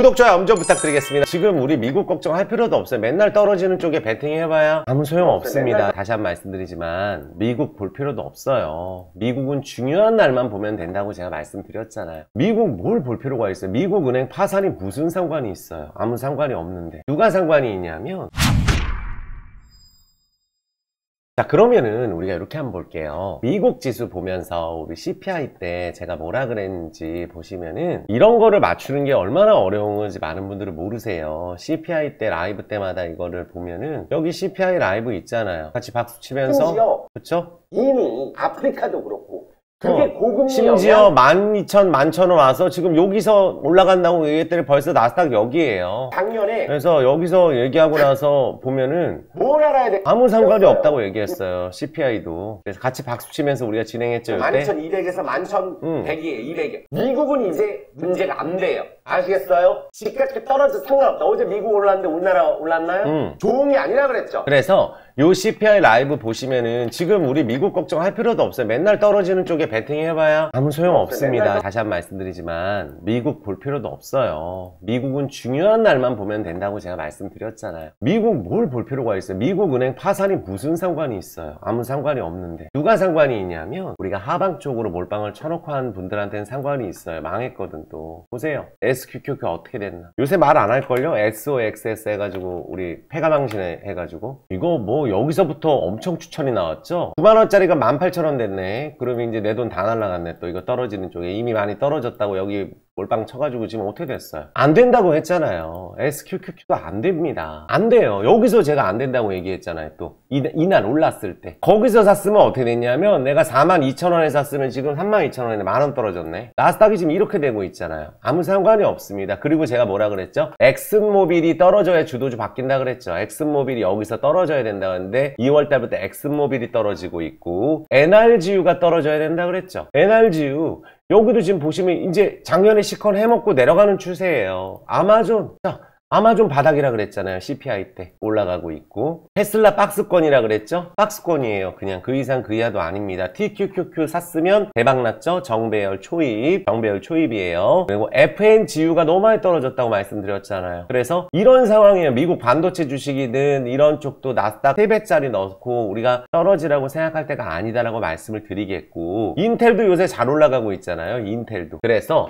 구독, 좋아요, 엄청 부탁드리겠습니다. 지금 우리 미국 걱정할 필요도 없어요. 맨날 떨어지는 쪽에 베팅 해봐야 아무 소용 없습니다. 다시 한번 말씀드리지만 미국 볼 필요도 없어요. 미국은 중요한 날만 보면 된다고 제가 말씀드렸잖아요. 미국 뭘 볼 필요가 있어요. 미국 은행 파산이 무슨 상관이 있어요. 아무 상관이 없는데. 누가 상관이 있냐면, 자, 그러면은 우리가 이렇게 한번 볼게요. 미국 지수 보면서 우리 CPI 때 제가 뭐라 그랬는지 보시면은 이런 거를 맞추는 게 얼마나 어려운지 많은 분들은 모르세요. CPI 때 라이브 때마다 이거를 보면은 여기 CPI 라이브 있잖아요. 같이 박수 치면서, 심지어 그쵸? 이미 아프리카도 그렇고 그게 고금리 심지어 12,000, 11,000원 와서 지금 여기서 올라간다고 얘기했더니 벌써 나스닥 여기에요. 작년에 그래서 여기서 얘기하고 나서 보면은 뭘 알아야 돼? 아무 상관이 없다고 얘기했어요. CPI도. 그래서 같이 박수 치면서 우리가 진행했죠. 이때 12,200에서 11,100이에요. 200이에요. 미국은 이제 문제가 안 돼요. 아시겠어요? 집값이 떨어져도 상관없다. 어제 미국 올랐는데 우리나라 올랐나요? 좋은 게 아니라 그랬죠. 그래서 요 CPI 라이브 보시면은 지금 우리 미국 걱정할 필요도 없어요. 맨날 떨어지는 쪽에 베팅 해봐야 아무 소용 없습니다. 다시 한번 말씀드리지만 미국 볼 필요도 없어요. 미국은 중요한 날만 보면 된다고 제가 말씀드렸잖아요. 미국 뭘 볼 필요가 있어요. 미국 은행 파산이 무슨 상관이 있어요. 아무 상관이 없는데. 누가 상관이 있냐면 우리가 하방 쪽으로 몰빵을 쳐놓고 한 분들한테는 상관이 있어요. 망했거든 또. 보세요. SQQQ 어떻게 됐나. 요새 말 안 할걸요? SOXS 해가지고 우리 폐가망신 해가지고 이거 뭐 여기서부터 엄청 추천이 나왔죠. 9만원짜리가 18,000원 됐네. 그러면 이제 내 돈 다 날라갔네. 또 이거 떨어지는 쪽에 이미 많이 떨어졌다고 여기 몰빵 쳐가지고 지금 어떻게 됐어요? 안 된다고 했잖아요. SQQQ도 안 됩니다. 안 돼요. 여기서 제가 안 된다고 얘기했잖아요. 또 이날 올랐을 때 거기서 샀으면 어떻게 됐냐면 내가 42,000원에 샀으면 지금 32,000원에 만원 떨어졌네. 나스닥이 지금 이렇게 되고 있잖아요. 아무 상관이 없습니다. 그리고 제가 뭐라 그랬죠? 엑슨모빌이 떨어져야 주도주 바뀐다 그랬죠. 엑슨모빌이 여기서 떨어져야 된다 그랬는데 2월달부터 엑슨모빌이 떨어지고 있고 NRGU가 떨어져야 된다 그랬죠. NRGU 여기도 지금 보시면 이제 작년에 시컨 해먹고 내려가는 추세예요. 아마존, 자, 아마존 바닥이라 그랬잖아요. CPI 때 올라가고 있고. 테슬라 박스권이라 그랬죠? 박스권이에요. 그냥 그 이상 그 이하도 아닙니다. TQQQ 샀으면 대박났죠? 정배열 초입이에요. 그리고 FNGU가 너무 많이 떨어졌다고 말씀드렸잖아요. 그래서 이런 상황이에요. 미국 반도체 주식이든 이런 쪽도 나스닥 3배짜리 넣고 우리가 떨어지라고 생각할 때가 아니다라고 말씀을 드리겠고, 인텔도 요새 잘 올라가고 있잖아요. 인텔도. 그래서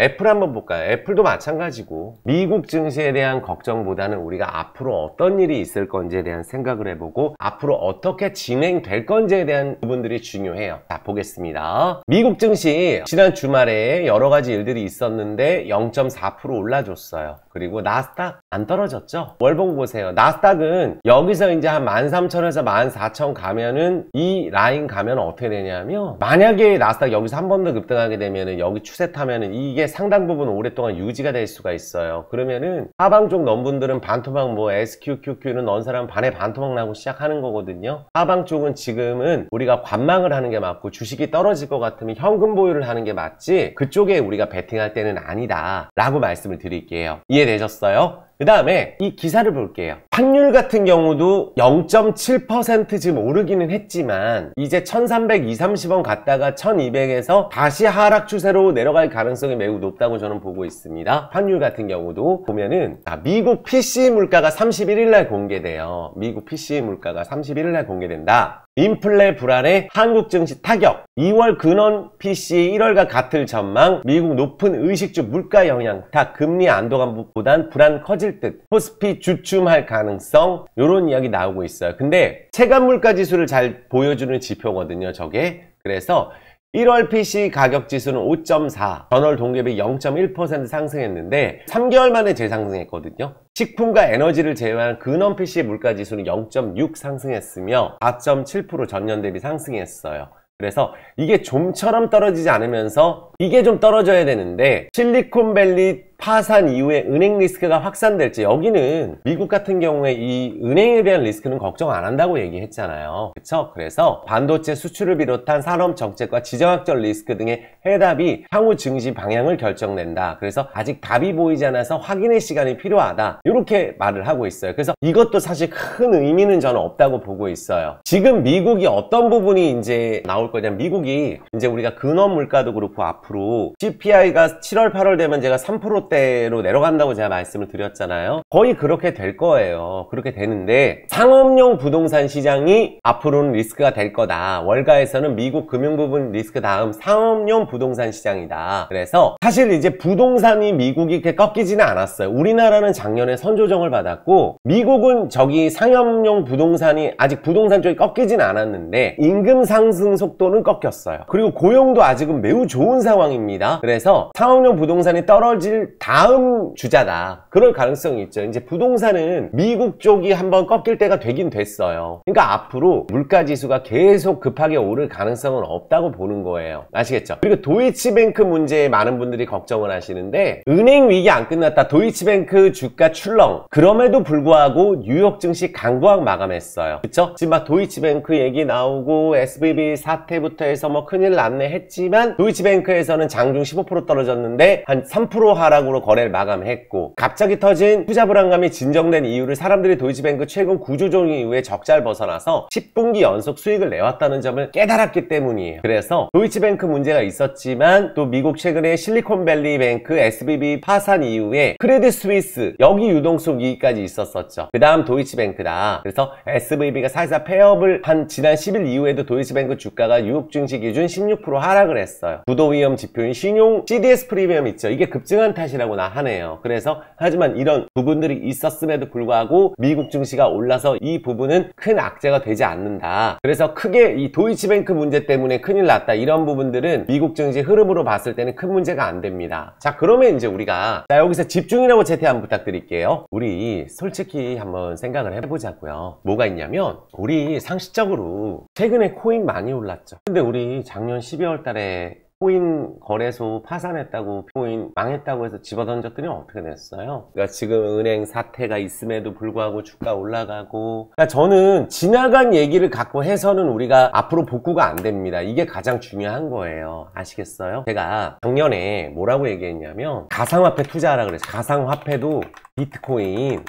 애플 한번 볼까요? 애플도 마찬가지고 미국 증시에 대한 걱정보다는 우리가 앞으로 어떤 일이 있을 건지에 대한 생각을 해보고 앞으로 어떻게 진행될 건지에 대한 부분들이 중요해요. 자, 보겠습니다. 미국 증시 지난 주말에 여러 가지 일들이 있었는데 0.4% 올라줬어요. 그리고 나스닥 안 떨어졌죠? 월봉 보세요. 나스닥은 여기서 이제 한 13,000에서 14,000 가면은 이 라인 가면 어떻게 되냐면, 만약에 나스닥 여기서 한 번 더 급등하게 되면은 여기 추세 타면은 이게 상당 부분 오랫동안 유지가 될 수가 있어요. 그러면은 하방 쪽 넣은 분들은 반토막 뭐 SQQQ는 넣은 사람 반에 반토막 나고 시작하는 거거든요. 하방 쪽은 지금은 우리가 관망을 하는 게 맞고 주식이 떨어질 것 같으면 현금 보유를 하는 게 맞지 그쪽에 우리가 베팅할 때는 아니다 라고 말씀을 드릴게요. 이해되셨어요? 그 다음에 이 기사를 볼게요. 환율 같은 경우도 0.7% 지금 오르기는 했지만 이제 1,320-130원 갔다가 1,200에서 다시 하락 추세로 내려갈 가능성이 매우 높다고 저는 보고 있습니다. 환율 같은 경우도 보면은 미국 PCE 물가가 31일날 공개돼요. 미국 PCE 물가가 31일날 공개된다. 인플레 불안에 한국 증시 타격. 2월 근원 PCE 1월과 같을 전망. 미국 높은 의식주 물가 영향. 다 금리 안도감보단 불안 커질 듯. 코스피 주춤할 가능성. 요런 이야기 나오고 있어요. 근데 체감 물가 지수를 잘 보여주는 지표거든요, 저게. 그래서 1월 PC 가격 지수는 5.4, 전월 동기비 0.1% 상승했는데 3개월 만에 재상승했거든요. 식품과 에너지를 제외한 근원 PC 물가 지수는 0.6 상승했으며 4.7% 전년 대비 상승했어요. 그래서 이게 좀처럼 떨어지지 않으면서 이게 좀 떨어져야 되는데, 실리콘밸리 파산 이후에 은행 리스크가 확산될지, 여기는 미국 같은 경우에 이 은행에 대한 리스크는 걱정 안 한다고 얘기했잖아요. 그쵸? 그래서 반도체 수출을 비롯한 산업 정책과 지정학적 리스크 등의 해답이 향후 증시 방향을 결정낸다. 그래서 아직 답이 보이지 않아서 확인의 시간이 필요하다. 이렇게 말을 하고 있어요. 그래서 이것도 사실 큰 의미는 저는 없다고 보고 있어요. 지금 미국이 어떤 부분이 이제 나올 거냐면, 미국이 이제 우리가 근원 물가도 그렇고 앞으로 CPI가 7월 8월 되면 제가 3% 90%대로 내려간다고 제가 말씀을 드렸잖아요. 거의 그렇게 될 거예요. 그렇게 되는데 상업용 부동산 시장이 앞으로는 리스크가 될 거다. 월가에서는 미국 금융부분 리스크 다음 상업용 부동산 시장이다. 그래서 사실 이제 부동산이 미국이 이렇게 꺾이지는 않았어요. 우리나라는 작년에 선조정을 받았고 미국은 저기 상업용 부동산이 아직 부동산 쪽이 꺾이진 않았는데 임금 상승 속도는 꺾였어요. 그리고 고용도 아직은 매우 좋은 상황입니다. 그래서 상업용 부동산이 떨어질 다음 주자다. 그럴 가능성이 있죠. 이제 부동산은 미국 쪽이 한번 꺾일 때가 되긴 됐어요. 그러니까 앞으로 물가지수가 계속 급하게 오를 가능성은 없다고 보는 거예요. 아시겠죠? 그리고 도이치뱅크 문제에 많은 분들이 걱정을 하시는데 은행 위기 안 끝났다. 도이치뱅크 주가 출렁. 그럼에도 불구하고 뉴욕 증시 강보학 마감했어요. 그쵸? 지금 막 도이치뱅크 얘기 나오고 SVB 사태부터 해서 뭐 큰일 났네 했지만 도이치뱅크에서는 장중 15% 떨어졌는데 한 3% 하락으로 거래를 마감했고 갑자기 터진 투자 불안감이 진정된 이유를 사람들이 도이치뱅크 최근 구조조정 이후에 적자를 벗어나서 10분기 연속 수익을 내왔다는 점을 깨달았기 때문이에요. 그래서 도이치뱅크 문제가 있었지만 또 미국 최근에 실리콘밸리 뱅크 SVB 파산 이후에 크레딧 스위스 여기 유동성 이익까지 있었었죠. 그 다음 도이치뱅크다. 그래서 SVB가 사실상 폐업을 한 지난 10일 이후에도 도이치뱅크 주가가 뉴욕 증시 기준 16% 하락을 했어요. 부도 위험 지표인 신용 CDS 프리미엄 있죠. 이게 급증한 탓이라고 하네요. 그래서 하지만 이런 부분들이 있었음에도 불구하고 미국 증시가 올라서 이 부분은 큰 악재가 되지 않는다. 그래서 크게 이 도이치뱅크 문제 때문에 큰일 났다. 이런 부분들은 미국 증시 흐름으로 봤을 때는 큰 문제가 안 됩니다. 자, 그러면 이제 우리가 여기서 집중이라고 채팅 한번 부탁드릴게요. 우리 솔직히 한번 생각을 해보자고요. 뭐가 있냐면 우리 상식적으로 최근에 코인 많이 올랐죠. 근데 우리 작년 12월 달에 코인 거래소 파산했다고 코인 망했다고 해서 집어던졌더니 어떻게 됐어요? 그러니까 지금 은행 사태가 있음에도 불구하고 주가 올라가고, 그러니까 저는 지나간 얘기를 갖고 해서는 우리가 앞으로 복구가 안 됩니다. 이게 가장 중요한 거예요. 아시겠어요? 제가 작년에 뭐라고 얘기했냐면 가상화폐 투자하라 그랬어요. 가상화폐도 비트코인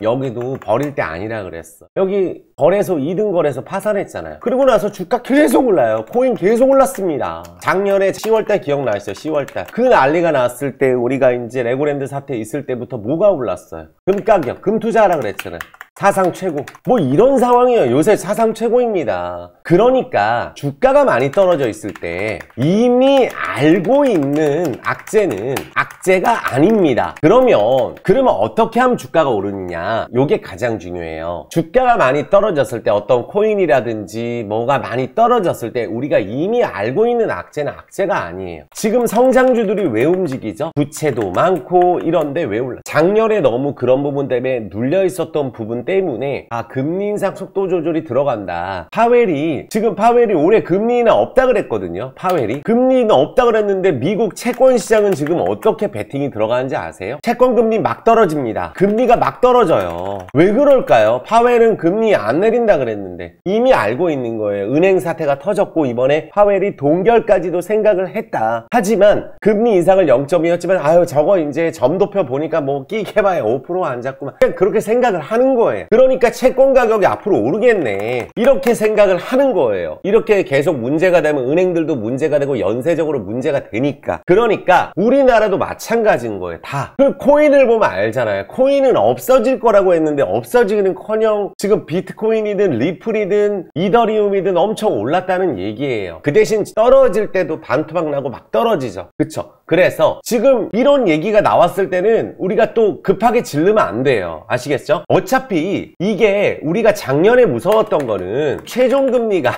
여기도 버릴 때 아니라 그랬어. 여기 거래소 2등 거래소 파산했잖아요. 그리고 나서 주가 계속 올라요. 코인 계속 올랐습니다. 작년에 10월달 기억나시죠? 10월달 그 난리가 났을 때 우리가 이제 레고랜드 사태 있을 때부터 뭐가 올랐어요? 금 가격, 금 투자하라 그랬잖아요. 사상 최고. 뭐 이런 상황이에요. 요새 사상 최고입니다. 그러니까 주가가 많이 떨어져 있을 때 이미 알고 있는 악재는 악재가 아닙니다. 그러면 어떻게 하면 주가가 오르느냐? 요게 가장 중요해요. 주가가 많이 떨어졌을 때 어떤 코인이라든지 뭐가 많이 떨어졌을 때 우리가 이미 알고 있는 악재는 악재가 아니에요. 지금 성장주들이 왜 움직이죠? 부채도 많고 이런데 왜 올라? 작년에 너무 그런 부분 때문에 눌려 있었던 부분 때문에 금리 인상 속도 조절이 들어간다. 파웰이 올해 금리 인하 없다 그랬거든요. 파웰이 금리 인하 없다 그랬는데 미국 채권 시장은 지금 어떻게 베팅이 들어가는지 아세요? 채권 금리 막 떨어집니다. 금리가 막 떨어져요. 왜 그럴까요? 파웰은 금리 안 내린다 그랬는데 이미 알고 있는 거예요. 은행 사태가 터졌고 이번에 파웰이 동결까지도 생각을 했다. 하지만 금리 인상을 0.2였지만 저거 이제 점도표 보니까 뭐 끼익 해봐야 5% 안 잡구만. 그냥 그렇게 생각을 하는 거예요. 그러니까 채권 가격이 앞으로 오르겠네. 이렇게 생각을 하는 거예요. 이렇게 계속 문제가 되면 은행들도 문제가 되고 연쇄적으로 문제가 되니까. 그러니까 우리나라도 마찬가지인 거예요. 다. 그 코인을 보면 알잖아요. 코인은 없어질 거라고 했는데 없어지기는커녕 지금 비트코인이든 리플이든 이더리움이든 엄청 올랐다는 얘기예요. 그 대신 떨어질 때도 반토막 나고 막 떨어지죠. 그쵸? 그래서 지금 이런 얘기가 나왔을 때는 우리가 또 급하게 질르면 안 돼요. 아시겠죠? 어차피 이게 우리가 작년에 무서웠던 거는 최종금리가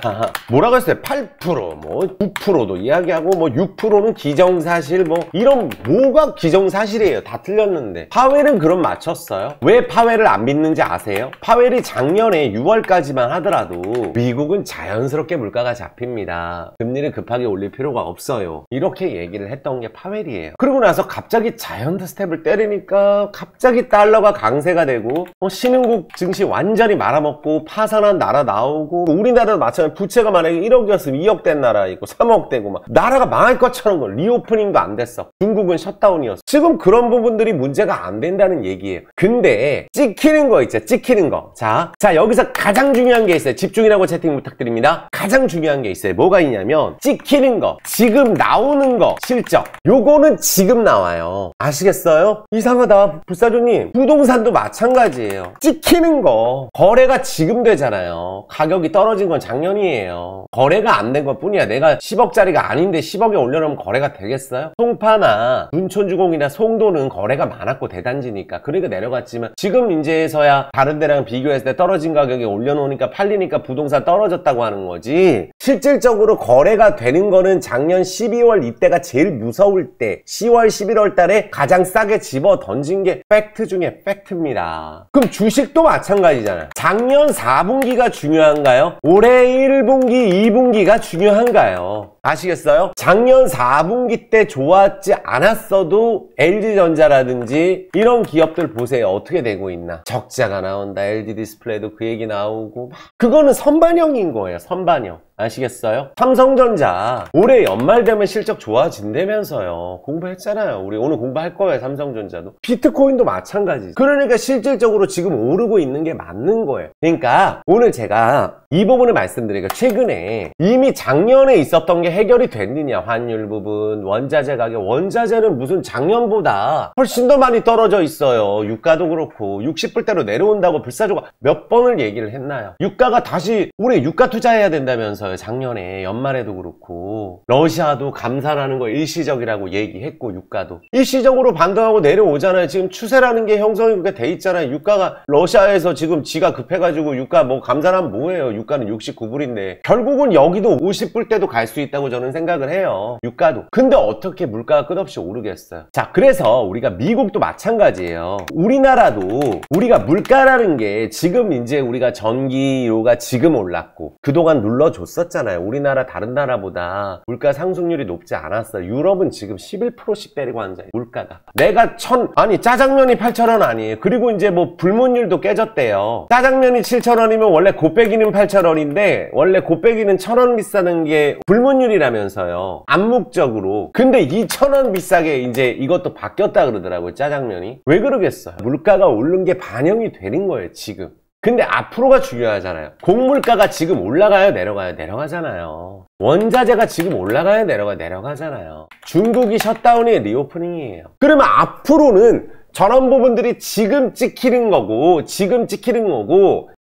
뭐라고 했어요? 8% 뭐 9%도 이야기하고 뭐 6%는 기정사실 뭐 이런 뭐가 기정사실이에요. 다 틀렸는데 파웰은 그럼 맞췄어요. 왜 파웰을 안 믿는지 아세요? 파웰이 작년에 6월까지만 하더라도 미국은 자연스럽게 물가가 잡힙니다. 금리를 급하게 올릴 필요가 없어요. 이렇게 얘기를 했던 게 파웰이에요. 그러고 나서 갑자기 자이언트 스텝을 때리니까 갑자기 달러가 강세가 되고 신흥국 미국 증시 완전히 말아먹고 파산한 나라 나오고, 우리나라도 마찬가지로 부채가 만약에 1억이었으면 2억 된 나라 있고 3억 되고 막 나라가 망할 것처럼 리오프닝도 안 됐어. 중국은 셧다운이었어. 지금 그런 부분들이 문제가 안 된다는 얘기예요. 근데 찍히는 거 있죠. 찍히는 거. 자 여기서 가장 중요한 게 있어요. 집중이라고 채팅 부탁드립니다. 가장 중요한 게 있어요. 뭐가 있냐면 찍히는 거, 지금 나오는 거, 실적. 요거는 지금 나와요. 아시겠어요? 이상하다. 불사조님, 부동산도 마찬가지예요. 찍히는 거, 거래가 지금 되잖아요. 가격이 떨어진 건 작년이에요. 거래가 안 된 것 뿐이야. 내가 10억짜리가 아닌데 10억에 올려놓으면 거래가 되겠어요? 송파나 문촌주공이나 송도는 거래가 많았고 대단지니까 그러니까 내려갔지만, 지금 이제서야 다른 데랑 비교했을 때 떨어진 가격에 올려놓으니까 팔리니까 부동산 떨어졌다고 하는 거지, 실질적으로 거래가 되는 거는 작년 12월 이때가 제일 무서울 때 10월 11월 달에 가장 싸게 집어 던진 게 팩트 중에 팩트입니다. 그럼 주식도 마찬가지잖아요. 작년 4분기가 중요한가요? 올해 1분기 2분기가 중요한가요? 아시겠어요? 작년 4분기 때 좋았지 않았어도 LG전자라든지 이런 기업들 보세요. 어떻게 되고 있나. 적자가 나온다. LG디스플레이도 그 얘기 나오고, 그거는 선반영인 거예요. 선반영. 아시겠어요? 삼성전자 올해 연말 되면 실적 좋아진다면서요. 공부했잖아요. 우리 오늘 공부할 거예요. 삼성전자도. 비트코인도 마찬가지. 그러니까 실질적으로 지금 오르고 있는 게 맞는 거예요. 그러니까 오늘 제가 이 부분을 말씀드리니까, 최근에 이미 작년에 있었던 게 해결이 됐느냐, 환율 부분, 원자재 가격. 원자재는 무슨 작년보다 훨씬 더 많이 떨어져 있어요. 유가도 그렇고 60불대로 내려온다고 불사조가 몇 번을 얘기를 했나요? 유가가 다시, 우리 유가 투자해야 된다면서요. 작년에 연말에도 그렇고. 러시아도 감산하는 거 일시적이라고 얘기했고, 유가도 일시적으로 반등하고 내려오잖아요. 지금 추세라는 게 형성이 그렇게 돼 있잖아요. 유가가 러시아에서 지금 지가 급해가지고 유가 뭐 감산하면 뭐예요. 유가는 69불인데 결국은 여기도 50불대도 갈 수 있다고 저는 생각을 해요. 유가도. 근데 어떻게 물가가 끝없이 오르겠어요. 자, 그래서 우리가 미국도 마찬가지예요. 우리나라도 우리가 물가라는 게 지금 이제 우리가 전기료가 지금 올랐고 그동안 눌러줬었잖아요. 우리나라 다른 나라보다 물가 상승률이 높지 않았어요. 유럽은 지금 11%씩 때리고 앉아요. 물가가. 내가 짜장면이 8,000원 아니에요. 그리고 이제 뭐 불문율도 깨졌대요. 짜장면이 7,000원이면 원래 곱빼기는 8,000원인데 원래 곱빼기는 1,000원 비싸는 게 불문율이라면서요. 암묵적으로. 근데 2,000원 비싸게 이제 이것도 바뀌었다 그러더라고요. 짜장면이. 왜 그러겠어요? 물가가 오른 게 반영이 되는 거예요. 지금. 근데 앞으로가 중요하잖아요. 곡물가가 지금 올라가요, 내려가요? 내려가잖아요. 원자재가 지금 올라가요, 내려가요? 내려가잖아요. 중국이 셧다운이 리오프닝이에요. 그러면 앞으로는 저런 부분들이 지금 찍히는 거고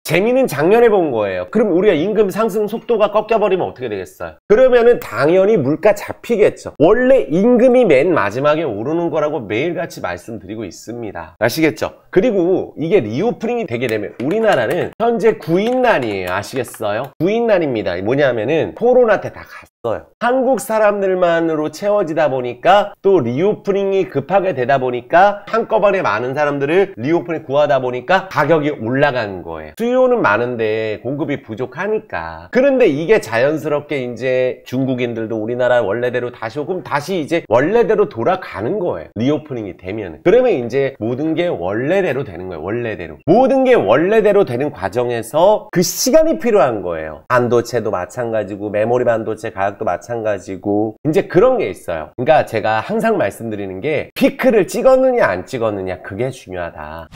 재미는 작년에 본 거예요. 그럼 우리가 임금 상승 속도가 꺾여버리면 어떻게 되겠어요? 그러면은 당연히 물가 잡히겠죠. 원래 임금이 맨 마지막에 오르는 거라고 매일같이 말씀드리고 있습니다. 아시겠죠? 그리고 이게 리오프닝이 되게 되면 우리나라는 현재 구인난이에요. 아시겠어요? 구인난입니다. 뭐냐면은 코로나 때 다 갔어요. 한국 사람들만으로 채워지다 보니까 또 리오프닝이 급하게 되다 보니까 한꺼번에 많은 사람들을 리오프닝 구하다 보니까 가격이 올라간 거예요. 수요는 많은데 공급이 부족하니까. 그런데 이게 자연스럽게 이제 중국인들도 우리나라 원래대로 다시 오고 그럼 다시 이제 원래대로 돌아가는 거예요. 리오프닝이 되면. 그러면 이제 모든 게 원래대로 되는 거예요. 원래대로. 모든 게 원래대로 되는 과정에서 그 시간이 필요한 거예요. 반도체도 마찬가지고 메모리 반도체 가격도 마찬가지고 이제 그런 게 있어요. 그러니까 제가 항상 말씀드리는 게 피크를 찍었느냐 안 찍었느냐 그게 중요하다.